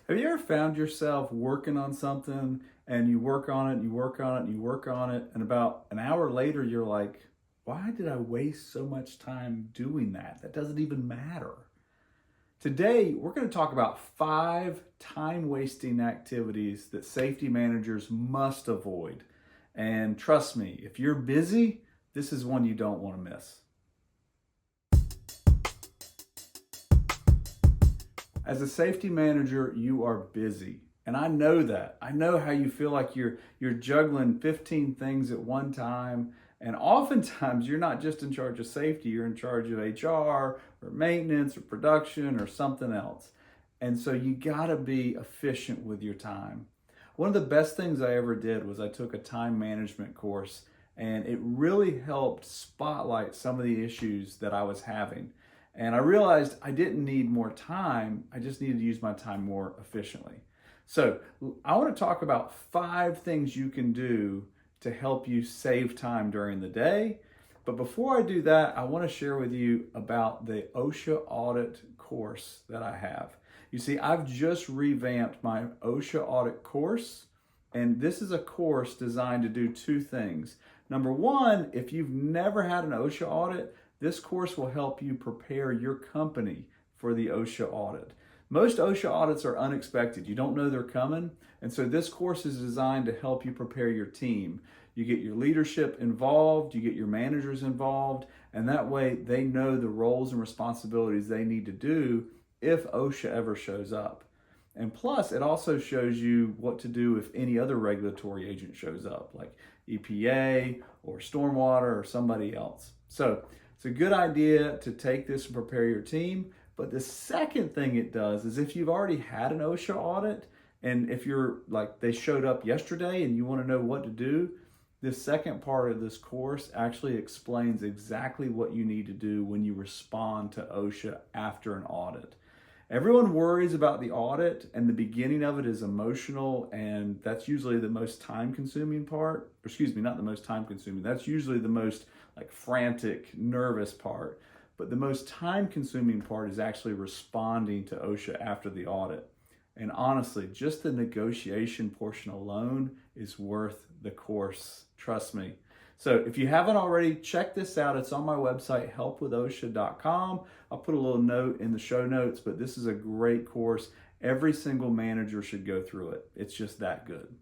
Have you ever found yourself working on something and you work on it and you work on it and you work on it, and about an hour later you're like, why did I waste so much time doing that? That doesn't even matter. Today, we're going to talk about 5 time wasting activities that safety managers must avoid. And trust me, if you're busy, this is one you don't want to miss. As a safety manager, you are busy. And I know that. I know how you feel like you're juggling 15 things at one time. And oftentimes you're not just in charge of safety, you're in charge of HR or maintenance or production or something else. And so you gotta be efficient with your time. One of the best things I ever did was I took a time management course, and it really helped spotlight some of the issues that I was having. And I realized I didn't need more time, I just needed to use my time more efficiently. So I want to talk about 5 things you can do to help you save time during the day. But before I do that, I want to share with you about the OSHA audit course that I have. You see, I've just revamped my OSHA audit course, and this is a course designed to do 2 things. Number one, if you've never had an OSHA audit, this course will help you prepare your company for the OSHA audit. Most OSHA audits are unexpected. You don't know they're coming. And so this course is designed to help you prepare your team. You get your leadership involved, you get your managers involved, and that way they know the roles and responsibilities they need to do if OSHA ever shows up. And plus, it also shows you what to do if any other regulatory agent shows up, like EPA or stormwater or somebody else. So it's a good idea to take this and prepare your team. But the second thing it does is if you've already had an OSHA audit, and if you're like they showed up yesterday and you want to know what to do, this second part of this course actually explains exactly what you need to do when you respond to OSHA after an audit. Everyone worries about the audit, and the beginning of it is emotional, and that's usually the most time-consuming part. Or excuse me, not the most time-consuming. That's usually the most frantic, nervous part. But the most time-consuming part is actually responding to OSHA after the audit. And honestly, just the negotiation portion alone is worth the course. Trust me. So if you haven't already, check this out. It's on my website, helpwithosha.com. I'll put a little note in the show notes, but this is a great course. Every single manager should go through it. It's just that good.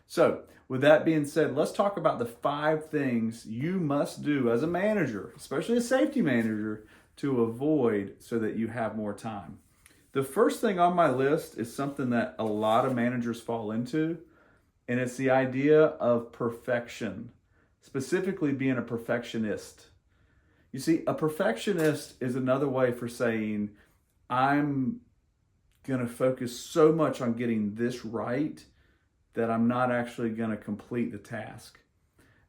So with that being said, let's talk about the 5 things you must do as a manager, especially a safety manager, to avoid so that you have more time. The first thing on my list is something that a lot of managers fall into, and it's the idea of perfection, specifically being a perfectionist. You see, a perfectionist is another way for saying, I'm going to focus so much on getting this right that I'm not actually going to complete the task.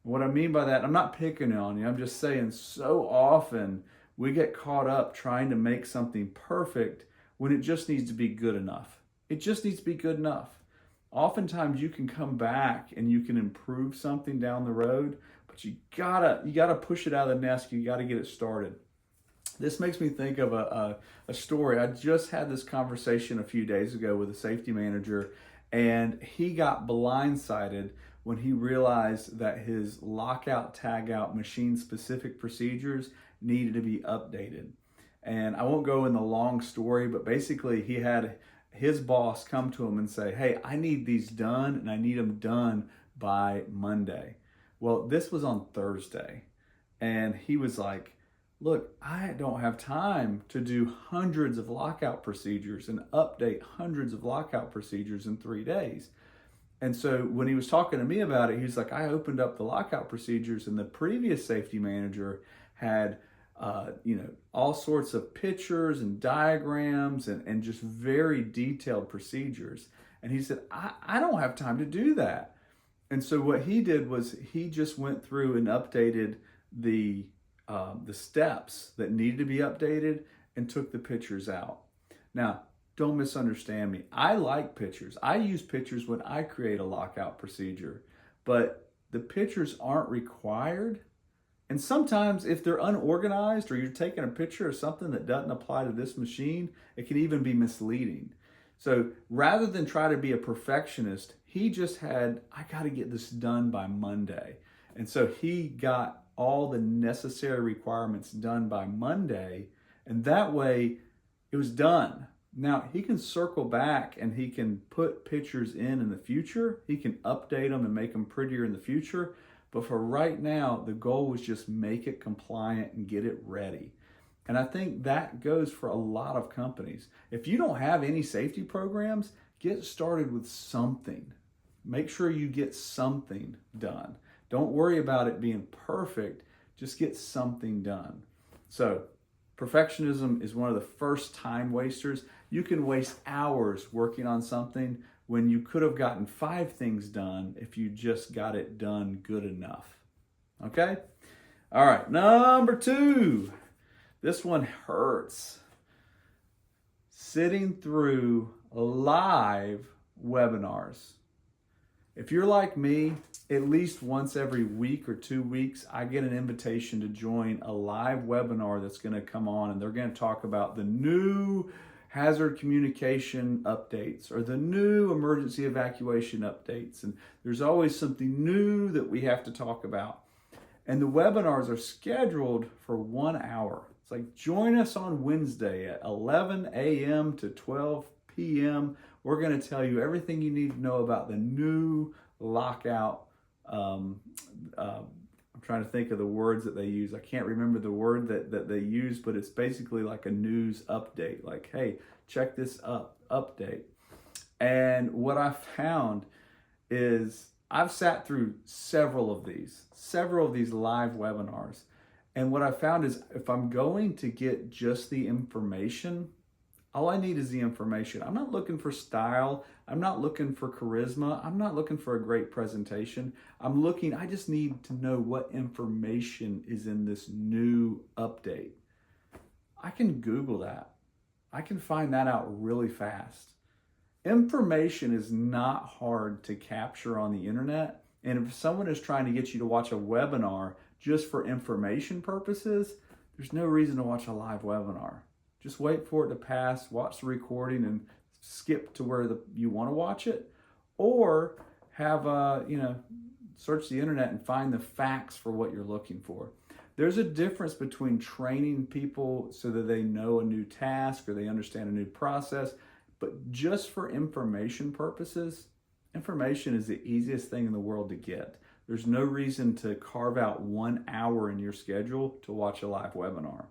What I mean by that, I'm not picking on you. I'm just saying so often we get caught up trying to make something perfect when it just needs to be good enough. It just needs to be good enough. Oftentimes you can come back and you can improve something down the road, but you gotta push it out of the nest. You gotta get it started. This makes me think of a story. I just had this conversation a few days ago with a safety manager, and he got blindsided when he realized that his lockout, tagout, machine-specific procedures needed to be updated. And I won't go in the long story, but basically he had his boss come to him and say, hey, I need these done, and I need them done by Monday. Well, this was on Thursday. And he was like, look, I don't have time to do hundreds of lockout procedures and update hundreds of lockout procedures in 3 days. And so when he was talking to me about it, he's like, I opened up the lockout procedures, and the previous safety manager had all sorts of pictures and diagrams and just very detailed procedures. And he said, I don't have time to do that. And so what he did was he just went through and updated the steps that needed to be updated and took the pictures out. Now, don't misunderstand me. I like pictures. I use pictures when I create a lockout procedure, but the pictures aren't required. And sometimes if they're unorganized or you're taking a picture of something that doesn't apply to this machine, it can even be misleading. So rather than try to be a perfectionist, he just had, I got to get this done by Monday. And so he got all the necessary requirements done by Monday, and that way it was done. Now he can circle back and he can put pictures in the future. He can update them and make them prettier in the future. But for right now, the goal was just make it compliant and get it ready. And I think that goes for a lot of companies. If you don't have any safety programs, get started with something. Make sure you get something done. Don't worry about it being perfect. Just get something done. So perfectionism is one of the first time wasters. You can waste hours working on something when you could have gotten 5 things done if you just got it done good enough. Okay? All right, number 2. This one hurts. Sitting through live webinars. If you're like me, at least once every week or 2 weeks, I get an invitation to join a live webinar that's going to come on, and they're going to talk about the new hazard communication updates or the new emergency evacuation updates. And there's always something new that we have to talk about. And the webinars are scheduled for 1 hour. It's like, join us on Wednesday at 11 a.m. to 12 p.m. We're going to tell you everything you need to know about the new lockout. I'm trying to think of the words that they use. I can't remember the word that they use, but it's basically like a news update. Like, hey, check this update. And what I found is I've sat through several of these live webinars. And what I found is if I'm going to get just the information, all I need is the information. I'm not looking for style. I'm not looking for charisma. I'm not looking for a great presentation. I just need to know what information is in this new update. I can Google that. I can find that out really fast. Information is not hard to capture on the internet. And if someone is trying to get you to watch a webinar just for information purposes, there's no reason to watch a live webinar. Just wait for it to pass, watch the recording, and skip to where you want to watch it, or have search the internet and find the facts for what you're looking for. There's a difference between training people so that they know a new task or they understand a new process, but just for information purposes, information is the easiest thing in the world to get. There's no reason to carve out 1 hour in your schedule to watch a live webinar.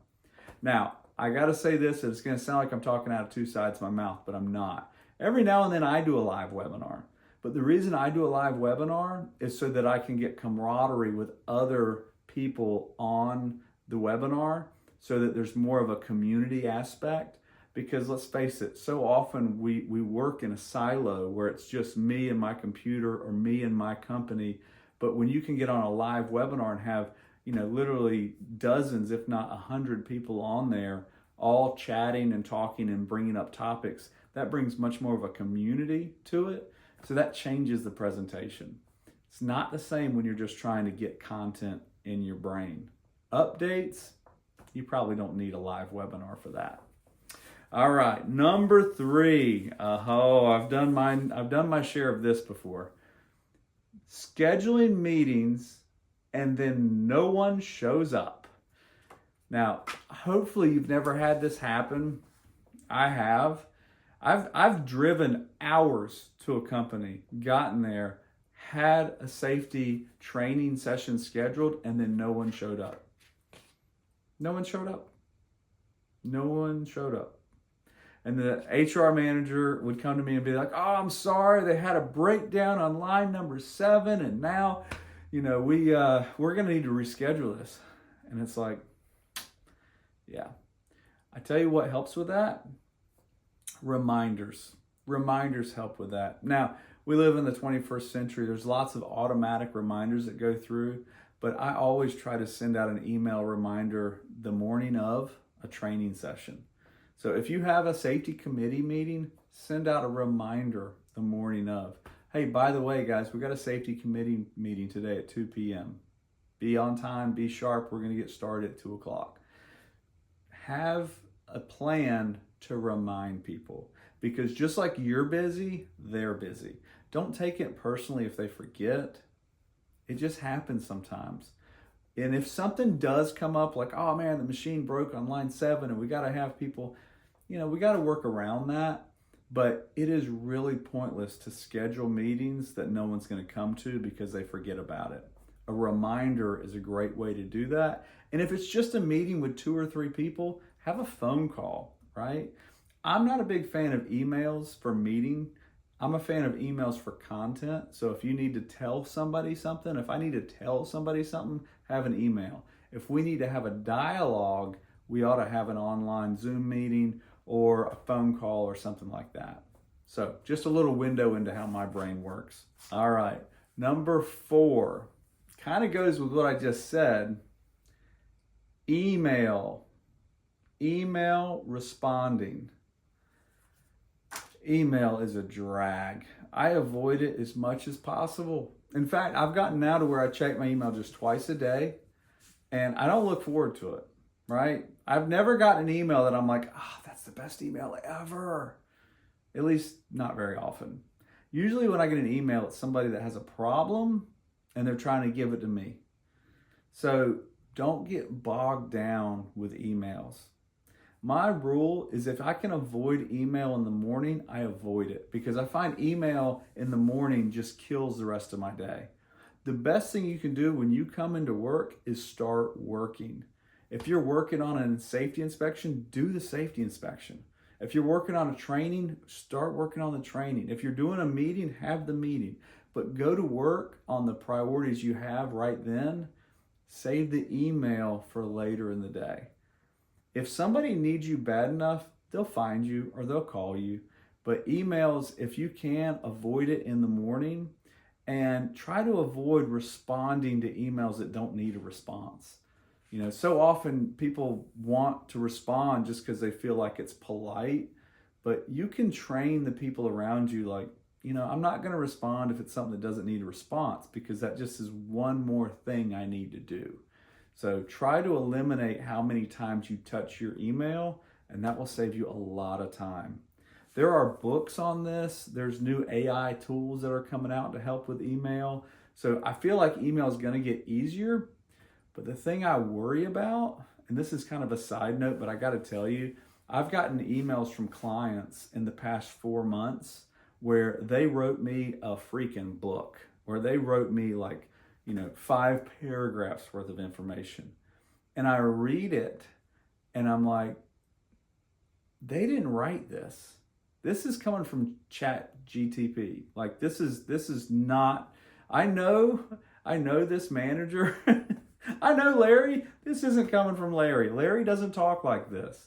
Now, I got to say this, it's going to sound like I'm talking out of 2 sides of my mouth, but I'm not. Every now and then I do a live webinar. But the reason I do a live webinar is so that I can get camaraderie with other people on the webinar so that there's more of a community aspect. Because let's face it, so often we work in a silo where it's just me and my computer or me and my company. But when you can get on a live webinar and have literally dozens, if not 100 people on there, all chatting and talking and bringing up topics, that brings much more of a community to it. So that changes the presentation. It's not the same when you're just trying to get content in your brain. Updates, you probably don't need a live webinar for that. All right, number 3. I've done my share of this before. Scheduling meetings and then no one shows up. Now, hopefully you've never had this happen. I have. I've driven hours to a company, gotten there, had a safety training session scheduled, and then no one showed up. No one showed up. No one showed up. And the HR manager would come to me and be like, "Oh, I'm sorry, they had a breakdown on line number 7, and now, we're going to need to reschedule this." And it's like, yeah. I tell you what helps with that. Reminders. Reminders help with that. Now, we live in the 21st century. There's lots of automatic reminders that go through, but I always try to send out an email reminder the morning of a training session. So if you have a safety committee meeting, send out a reminder the morning of. Hey, by the way, guys, we got a safety committee meeting today at 2 p.m. Be on time, be sharp. We're going to get started at 2 o'clock. Have a plan to remind people. because just like you're busy, they're busy. Don't take it personally if they forget. It just happens sometimes. And if something does come up, like, oh man, the machine broke on line 7 and we got to have people, we got to work around that. But it is really pointless to schedule meetings that no one's going to come to because they forget about it. A reminder is a great way to do that. And if it's just a meeting with 2 or 3 people, have a phone call, right? I'm not a big fan of emails for meeting. I'm a fan of emails for content. So if you need to tell somebody something, if I need to tell somebody something, have an email. If we need to have a dialogue, we ought to have an online Zoom meeting or a phone call or something like that. So just a little window into how my brain works. All right, number 4, kind of goes with what I just said. Email responding. Email is a drag. I avoid it as much as possible. In fact, I've gotten now to where I check my email just twice a day, and I don't look forward to it, right? I've never gotten an email that I'm like, that's the best email ever. At least not very often. Usually when I get an email, it's somebody that has a problem and they're trying to give it to me. So don't get bogged down with emails. My rule is if I can avoid email in the morning, I avoid it, because I find email in the morning just kills the rest of my day. The best thing you can do when you come into work is start working. If you're working on a safety inspection, do the safety inspection. If you're working on a training, start working on the training. If you're doing a meeting, have the meeting. But go to work on the priorities you have right then. Save the email for later in the day. If somebody needs you bad enough, they'll find you or they'll call you. But emails, if you can, avoid it in the morning and try to avoid responding to emails that don't need a response. So often people want to respond just because they feel like it's polite, but you can train the people around you like, I'm not going to respond if it's something that doesn't need a response, because that just is one more thing I need to do. So try to eliminate how many times you touch your email, and that will save you a lot of time. There are books on this. There's new AI tools that are coming out to help with email. So I feel like email is going to get easier. But the thing I worry about, and this is kind of a side note, but I got to tell you, I've gotten emails from clients in the past 4 months where they wrote me a freaking book, or they wrote me 5 paragraphs worth of information. And I read it and I'm like, they didn't write this. This is coming from ChatGPT. This is not, I know this manager. I know Larry, this isn't coming from Larry. Larry doesn't talk like this.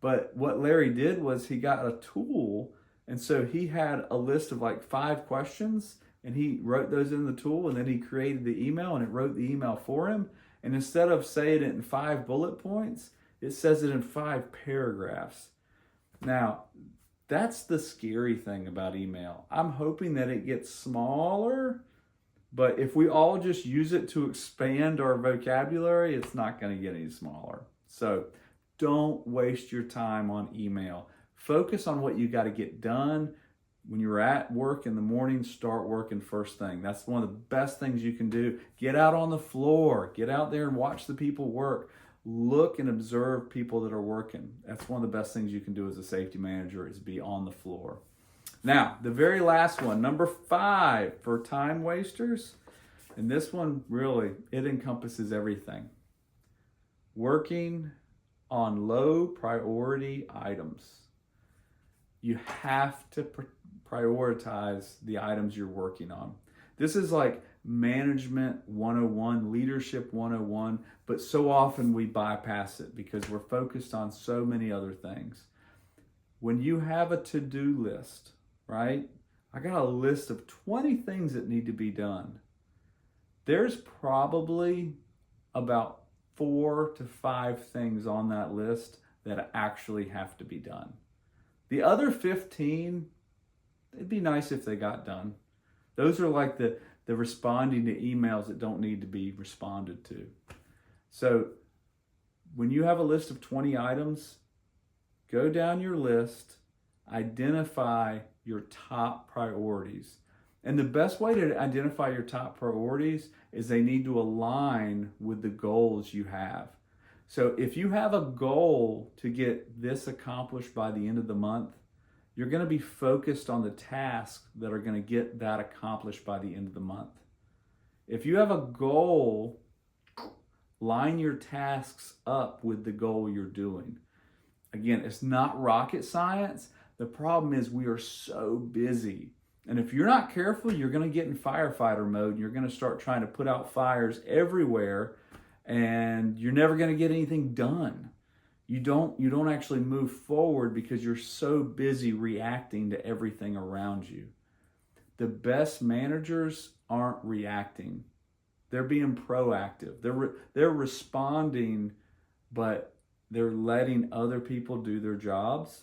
But what Larry did was he got a tool, and so he had a list of 5 questions, and he wrote those in the tool, and then he created the email, and it wrote the email for him. And instead of saying it in 5 bullet points, it says it in 5 paragraphs. Now, that's the scary thing about email. I'm hoping that it gets smaller, but if we all just use it to expand our vocabulary, it's not going to get any smaller. So don't waste your time on email. Focus on what you got to get done. When you're at work in the morning, start working first thing. That's one of the best things you can do. Get out on the floor. Get out there and watch the people work. Look and observe people that are working. That's one of the best things you can do as a safety manager, is be on the floor. Now, the very last one, number 5 for time wasters. And this one really, it encompasses everything. Working on low priority items. You have to prioritize the items you're working on. This is like management 101, leadership 101, but so often we bypass it because we're focused on so many other things. When you have a to-do list, right? I got a list of 20 things that need to be done. There's probably about 4 to 5 things on that list that actually have to be done. The other 15, it'd be nice if they got done. Those are like the responding to emails that don't need to be responded to. So when you have a list of 20 items, go down your list identify your top priorities. And the best way to identify your top priorities is they need to align with the goals you have. So if you have a goal to get this accomplished by the end of the month, you're going to be focused on the tasks that are going to get that accomplished by the end of the month. If you have a goal, line your tasks up with the goal you're doing. Again, it's not rocket science. The problem is we are so busy. And if you're not careful, you're going to get in firefighter mode. And you're going to start trying to put out fires everywhere, and you're never going to get anything done. You don't actually move forward because you're so busy reacting to everything around you. The best managers aren't reacting. They're being proactive. They're responding, but they're letting other people do their jobs.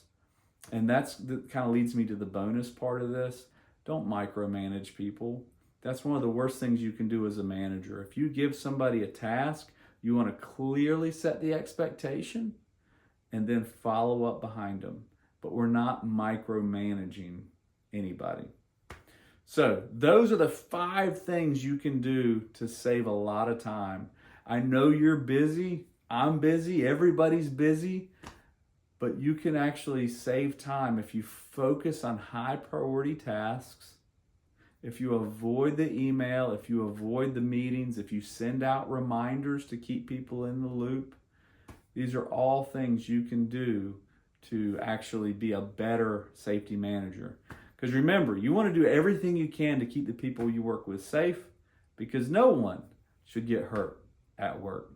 And that kind of leads me to the bonus part of this. Don't micromanage people. That's one of the worst things you can do as a manager. If you give somebody a task, you want to clearly set the expectation and then follow up behind them. But we're not micromanaging anybody. So those are the 5 things you can do to save a lot of time. I know you're busy. I'm busy. Everybody's busy. But you can actually save time if you focus on high priority tasks, if you avoid the email, if you avoid the meetings, if you send out reminders to keep people in the loop. These are all things you can do to actually be a better safety manager. Because remember, you want to do everything you can to keep the people you work with safe, because no one should get hurt at work.